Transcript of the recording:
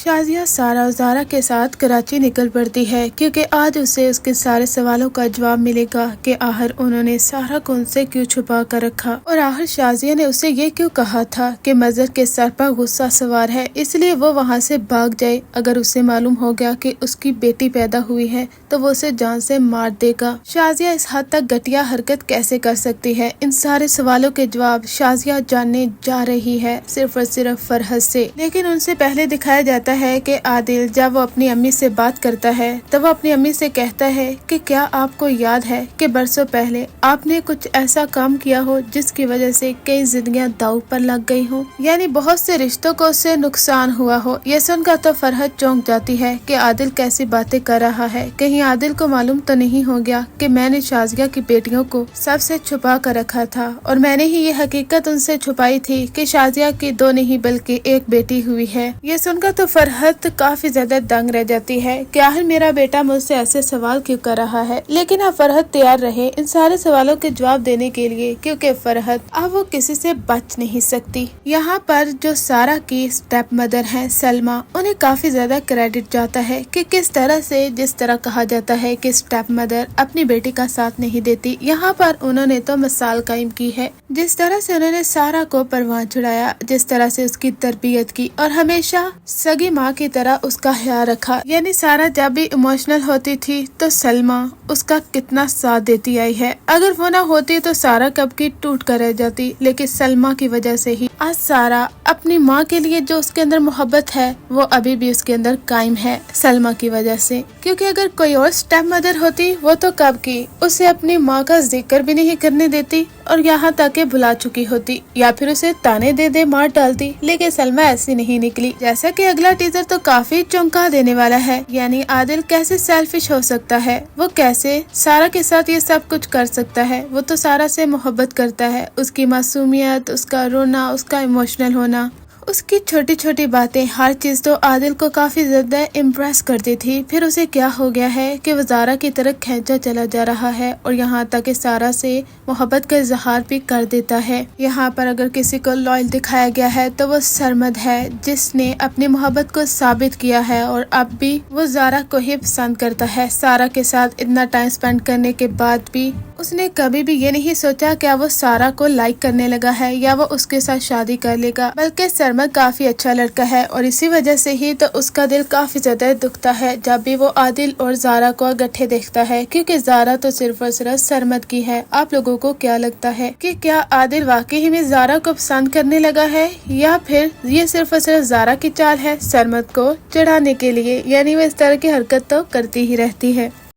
شازیہ سارا اور زارا کے ساتھ کراچی نکل پڑتی ہے کیونکہ آج اسے اس کے سارے سوالوں کا جواب ملے گا کہ آخر انہوں نے سارا کو ان سے کیوں چھپا کر رکھا اور آخر شازیہ نے اسے یہ کیوں کہا تھا کہ مظہر کے سر پر غصہ سوار ہے اس لیے وہ وہاں سے بھاگ جائے۔ اگر اسے معلوم ہو گیا کہ اس کی بیٹی پیدا ہوئی ہے تو وہ اسے جان سے مار دے گا۔ شازیہ اس حد تک گھٹیا حرکت کیسے کر سکتی ہے؟ ان سارے سوالوں کے جواب شازیہ جاننے جا رہی ہے صرف اور صرف فرحت سے، لیکن ان سے پہلے دکھایا جاتا ہے کہ عادل جب وہ اپنی امی سے بات کرتا ہے تو وہ اپنی امی سے کہتا ہے کہ کیا آپ کو یاد ہے کہ برسوں پہلے آپ نے کچھ ایسا کام کیا ہو جس کی وجہ سے کئی زندگیاں داؤ پر لگ گئی ہوں، یعنی بہت سے رشتوں کو اس سے نقصان ہوا ہو۔ یہ سن کر تو فرحت چونک جاتی ہے کہ عادل کیسی باتیں کر رہا ہے، کہیں عادل کو معلوم تو نہیں ہو گیا کہ میں نے شازیہ کی بیٹیوں کو سب سے چھپا کر رکھا تھا اور میں نے ہی یہ حقیقت ان سے چھپائی تھی کہ شازیہ کی 2 نہیں بلکہ 1 بیٹی ہوئی ہے۔ یہ سن کر تو فرحت کافی زیادہ دنگ رہ جاتی ہے کہ آخر میرا بیٹا مجھ سے ایسے سوال کیوں کر رہا ہے، لیکن اب فرحت تیار رہے ان سارے سوالوں کے جواب دینے کے لیے کیونکہ فرحت اب وہ کسی سے بچ نہیں سکتی۔ یہاں پر جو سارا کی اسٹیپ مدر ہے سلمہ، انہیں کافی زیادہ کریڈٹ جاتا ہے کہ کس طرح سے جس طرح کہا جاتا ہے کہ اسٹیپ مدر اپنی بیٹی کا ساتھ نہیں دیتی، یہاں پر انہوں نے تو مثال قائم کی ہے۔ جس طرح سے انہوں نے سارا کو پروان چڑھایا، جس طرح سے اس کی تربیت کی اور ہمیشہ سگی ماں کی طرح اس کا خیال رکھا، یعنی سارا جب بھی ایموشنل ہوتی تھی تو سلمہ اس کا کتنا ساتھ دیتی آئی ہے۔ اگر وہ نہ ہوتی تو سارا کب کی ٹوٹ کر رہ جاتی، لیکن سلمہ کی وجہ سے ہی آج سارا اپنی ماں کے لیے جو اس کے اندر محبت ہے وہ ابھی بھی اس کے اندر قائم ہے سلمہ کی وجہ سے، کیونکہ اگر کوئی اور اسٹیپ مدر ہوتی وہ تو کب کی اسے اپنی ماں کا ذکر بھی نہیں کرنے دیتی اور یہاں تک کہ بھلا چکی ہوتی یا پھر اسے تانے دے دے مار ڈالتی، لیکن سلمہ ایسی نہیں نکلی۔ جیسا کہ اگلا ٹیزر تو کافی چونکا دینے والا ہے، یعنی عادل کیسے سیلفش ہو سکتا ہے، وہ کیسے سارا کے ساتھ یہ سب کچھ کر سکتا ہے۔ وہ تو سارا سے محبت کرتا ہے، اس کی معصومیت، اس کا رونا، اس کا ایموشنل ہونا، اس کی چھوٹی چھوٹی باتیں، ہر چیز تو عادل کو کافی زیادہ امپریس کرتی تھی۔ پھر اسے کیا ہو گیا ہے کہ وہ زارا کی طرف کھینچا چلا جا رہا ہے اور یہاں تک کہ سارا سے محبت کا اظہار بھی کر دیتا ہے۔ یہاں پر اگر کسی کو لائل دکھایا گیا ہے تو وہ سرمد ہے، جس نے اپنی محبت کو ثابت کیا ہے اور اب بھی وہ زارا کو ہی پسند کرتا ہے۔ سارا کے ساتھ اتنا ٹائم سپینڈ کرنے کے بعد بھی اس نے کبھی بھی یہ نہیں سوچا کہ وہ سارا کو لائک کرنے لگا ہے یا وہ اس کے ساتھ شادی کر لے گا، بلکہ سرمد کافی اچھا لڑکا ہے اور اسی وجہ سے ہی تو اس کا دل کافی زیادہ دکھتا ہے جب بھی وہ عادل اور زارا کو اکٹھے دیکھتا ہے، کیونکہ زارا تو صرف اور صرف سرمد کی ہے۔ آپ لوگوں کو کیا لگتا ہے کہ کیا عادل واقعی میں زارا کو پسند کرنے لگا ہے یا پھر یہ صرف اور صرف زارا کی چال ہے سرمد کو چڑھانے کے لیے؟ یعنی وہ اس طرح کی حرکت تو کرتی ہی رہتی ہے۔